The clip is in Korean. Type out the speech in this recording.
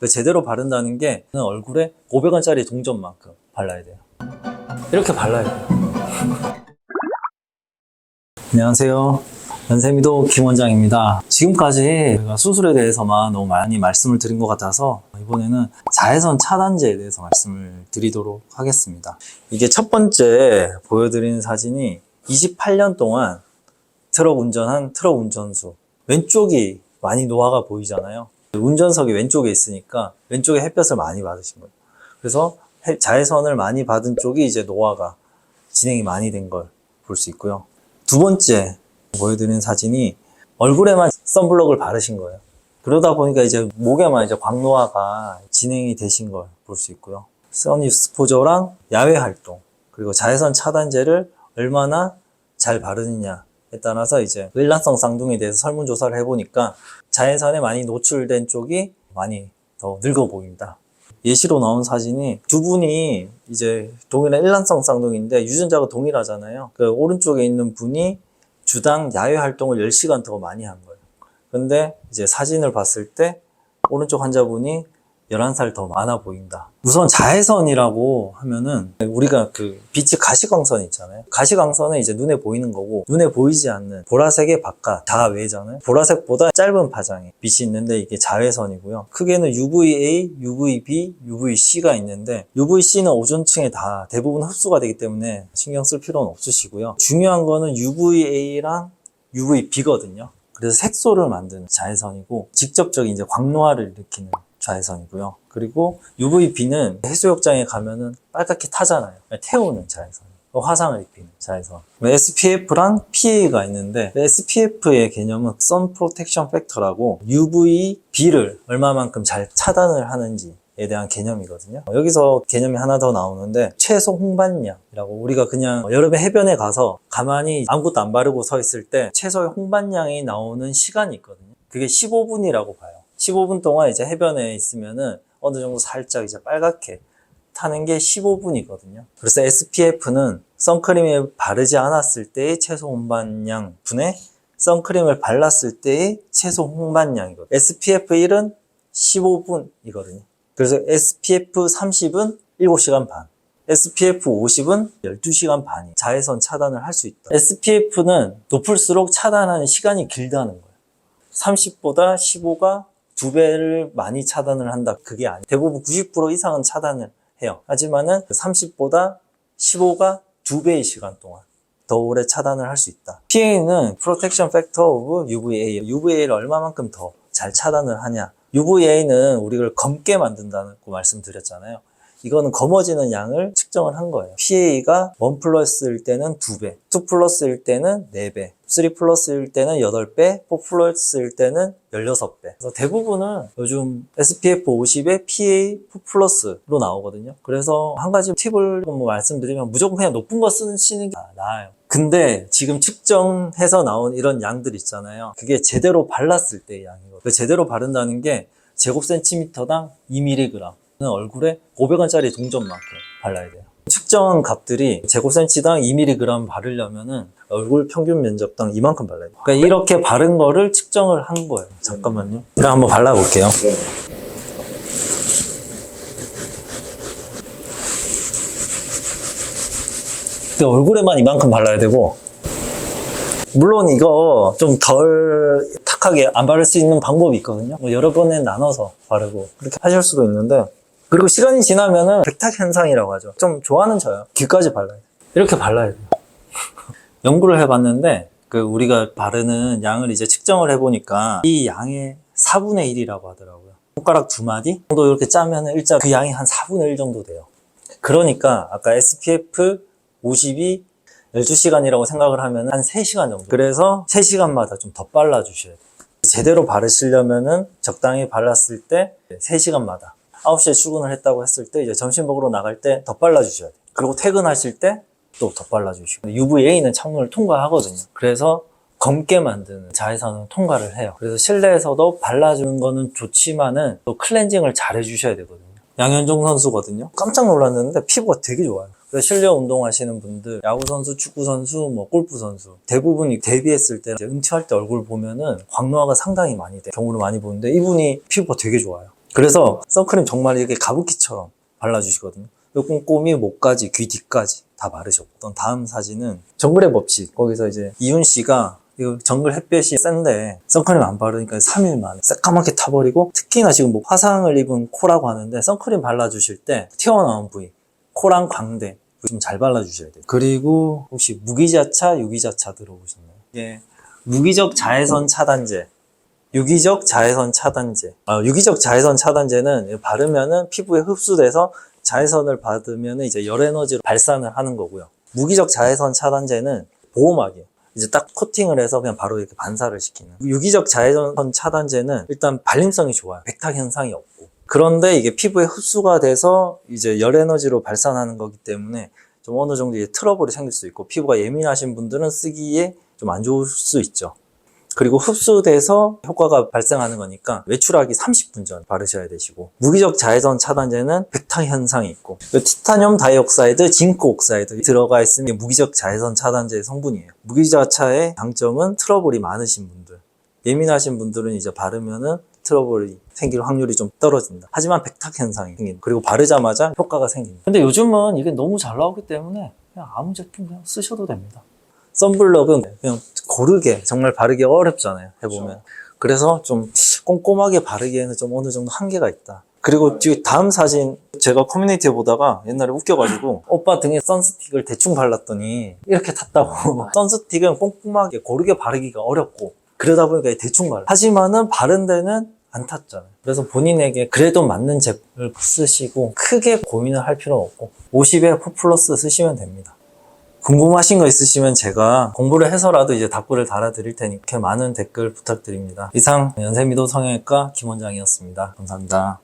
제대로 바른다는 게 얼굴에 500원짜리 동전만큼 발라야 돼요. 이렇게 발라야 돼요. 안녕하세요. 연세미도 김원장입니다. 지금까지 제가 수술에 대해서만 너무 많이 말씀을 드린 것 같아서 이번에는 자외선 차단제에 대해서 말씀을 드리도록 하겠습니다. 이게 첫 번째 보여드리는 사진이 28년 동안 트럭 운전한 트럭 운전수. 왼쪽이 많이 노화가 보이잖아요. 운전석이 왼쪽에 있으니까 왼쪽에 햇볕을 많이 받으신 거예요. 그래서 자외선을 많이 받은 쪽이 이제 노화가 진행이 많이 된 걸 볼 수 있고요. 두 번째 보여드리는 사진이 얼굴에만 선블록을 바르신 거예요. 그러다 보니까 이제 목에만 이제 광노화가 진행이 되신 걸 볼 수 있고요. 선익스포저랑 야외 활동, 그리고 자외선 차단제를 얼마나 잘 바르느냐에 따라서 이제 일란성 쌍둥이에 대해서 설문조사를 해보니까 자외선에 많이 노출된 쪽이 많이 더 늙어 보인다. 예시로 나온 사진이 두 분이 이제 동일한 일란성 쌍둥이인데 유전자가 동일하잖아요. 그 오른쪽에 있는 분이 주당 야외 활동을 10시간 더 많이 한 거예요. 근데 이제 사진을 봤을 때 오른쪽 환자분이 11살 더 많아 보인다. 우선 자외선이라고 하면은 우리가 그 빛이 가시광선 있잖아요. 가시광선은 이제 눈에 보이는 거고 눈에 보이지 않는 보라색의 바깥 다 외잖아요. 보라색보다 짧은 파장의 빛이 있는데 이게 자외선이고요. 크게는 UVA, UVB, UVC가 있는데 UVC는 오존층에 다 대부분 흡수가 되기 때문에 신경 쓸 필요는 없으시고요. 중요한 거는 UVA랑 UVB거든요. 그래서 색소를 만드는 자외선이고 직접적인 이제 광노화를 일으키는 자외선이고요. 그리고 UVB는 해수욕장에 가면은 빨갛게 타잖아요. 태우는 자외선. 화상을 입히는 자외선. SPF랑 PA가 있는데 SPF의 개념은 Sun Protection Factor라고 UVB를 얼마만큼 잘 차단을 하는지에 대한 개념이거든요. 여기서 개념이 하나 더 나오는데 최소 홍반량이라고, 우리가 그냥 여름에 해변에 가서 가만히 아무것도 안 바르고 서 있을 때 최소의 홍반량이 나오는 시간이 있거든요. 그게 15분이라고 봐요. 15분 동안 이제 해변에 있으면은 어느 정도 살짝 이제 빨갛게 타는 게 15분이거든요. 그래서 SPF는 선크림을 바르지 않았을 때의 최소 홍반량 분의 선크림을 발랐을 때의 최소 홍반량이거든요. SPF 1은 15분이거든요. 그래서 SPF 30은 7시간 반, SPF 50은 12시간 반이 자외선 차단을 할 수 있다. SPF는 높을수록 차단하는 시간이 길다는 거예요. 30보다 15가 2배를 많이 차단을 한다. 그게 아니에요. 대부분 90% 이상은 차단을 해요. 하지만은 30보다 15가 2배의 시간 동안 더 오래 차단을 할 수 있다. PA는 Protection Factor of UVA. UVA를 얼마만큼 더 잘 차단을 하냐. UVA는 우리를 검게 만든다고 말씀드렸잖아요. 이거는 검어지는 양을 측정을 한 거예요. PA가 1 플러스일 때는 2배, 2 플러스일 때는 4배, 3 플러스일 때는 8배, 4 플러스일 때는 16배. 그래서 대부분은 요즘 SPF 50에 PA 4 플러스로 나오거든요. 그래서 한 가지 팁을 말씀드리면 무조건 그냥 높은 거 쓰시는 게 나아요. 근데 지금 측정해서 나온 이런 양들 있잖아요. 그게 제대로 발랐을 때의 양이거든요. 제대로 바른다는 게 제곱센티미터당 2mg. 얼굴에 500원짜리 동전만큼 발라야 돼요. 측정 값들이 제곱센치당 2mg 바르려면은 얼굴 평균 면적당 이만큼 발라야 돼요. 그러니까 이렇게 바른 거를 측정을 한 거예요. 잠깐만요. 제가 한번 발라볼게요. 얼굴에만 이만큼 발라야 되고, 물론 이거 좀 덜 탁하게 안 바를 수 있는 방법이 있거든요. 여러 번에 나눠서 바르고 그렇게 하실 수도 있는데, 그리고 시간이 지나면은 백탁 현상이라고 하죠. 좀 좋아는 져요. 귀까지 발라야 돼요. 이렇게 발라야 돼요. 연구를 해봤는데 우리가 바르는 양을 이제 측정을 해보니까 이 양의 4분의 1이라고 하더라고요. 손가락 2마디 정도 이렇게 짜면은 일자 그 양이 한 4분의 1 정도 돼요. 그러니까 아까 SPF 50이 12시간이라고 생각을 하면 한 3시간 정도. 그래서 3시간마다 좀 더 발라주셔야 돼요. 제대로 바르시려면은 적당히 발랐을 때 3시간마다 9시에 출근을 했다고 했을 때 이제 점심 먹으러 나갈 때 더 발라주셔야 돼요. 그리고 퇴근하실 때 또 더 발라주시고, UVA는 창문을 통과하거든요. 그래서 검게 만드는 자외선은 통과를 해요. 그래서 실내에서도 발라주는 거는 좋지만은 또 클렌징을 잘 해주셔야 되거든요. 양현종 선수거든요. 깜짝 놀랐는데 피부가 되게 좋아요. 그래서 실내 운동하시는 분들, 야구선수, 축구선수, 골프선수 대부분이 데뷔했을 때 은퇴할 때 얼굴 보면은 광노화가 상당히 많이 돼 경우를 많이 보는데 이분이 피부가 되게 좋아요. 그래서 선크림 정말 이렇게 가부키처럼 발라주시거든요. 꼼꼼히 목까지, 귀 뒤까지 다 바르셨고, 다음 사진은 정글의 법칙. 거기서 이제 이훈 씨가 이거 정글 햇볕이 센데 선크림 안 바르니까 3일 만에 새까맣게 타버리고, 특히나 지금 뭐 화상을 입은 코라고 하는데 선크림 발라주실 때 튀어나온 부위, 코랑 광대 좀 잘 발라주셔야 돼요. 그리고 혹시 무기자차, 유기자차 들어보셨나요? 이게 무기적 자외선 차단제, 유기적 자외선 차단제. 유기적 자외선 차단제는 바르면은 피부에 흡수돼서 자외선을 받으면 이제 열 에너지로 발산을 하는 거고요. 무기적 자외선 차단제는 보호막이에요. 이제 딱 코팅을 해서 그냥 바로 이렇게 반사를 시키는. 유기적 자외선 차단제는 일단 발림성이 좋아요. 백탁 현상이 없고. 그런데 이게 피부에 흡수가 돼서 이제 열 에너지로 발산하는 거기 때문에 좀 어느 정도 이제 트러블이 생길 수 있고, 피부가 예민하신 분들은 쓰기에 좀 안 좋을 수 있죠. 그리고 흡수돼서 효과가 발생하는 거니까 외출하기 30분 전 바르셔야 되시고, 무기적 자외선 차단제는 백탁 현상이 있고, 티타늄 다이옥사이드, 징크 옥사이드 들어가 있으면 무기적 자외선 차단제의 성분이에요. 무기자차의 장점은 트러블이 많으신 분들, 예민하신 분들은 이제 바르면은 트러블이 생길 확률이 좀 떨어진다. 하지만 백탁 현상이 생긴다. 그리고 바르자마자 효과가 생긴다. 근데 요즘은 이게 너무 잘 나오기 때문에 그냥 아무 제품 그냥 쓰셔도 됩니다. 선블럭은 그냥 고르게, 정말 바르기 어렵잖아요, 해보면. 그렇죠. 그래서 좀 꼼꼼하게 바르기에는 좀 어느 정도 한계가 있다. 그리고 뒤에 다음 사진 제가 커뮤니티에 보다가 옛날에 웃겨가지고 오빠 등에 선스틱을 대충 발랐더니 이렇게 탔다고. 선스틱은 꼼꼼하게 고르게 바르기가 어렵고, 그러다 보니까 대충 발라. 하지만은 바른 데는 안 탔잖아요. 그래서 본인에게 그래도 맞는 제품을 쓰시고 크게 고민을 할 필요는 없고 50에 4플러스 쓰시면 됩니다. 궁금하신 거 있으시면 제가 공부를 해서라도 이제 답글을 달아드릴 테니까 많은 댓글 부탁드립니다. 이상 연세미도 성형외과 김원장이었습니다. 감사합니다.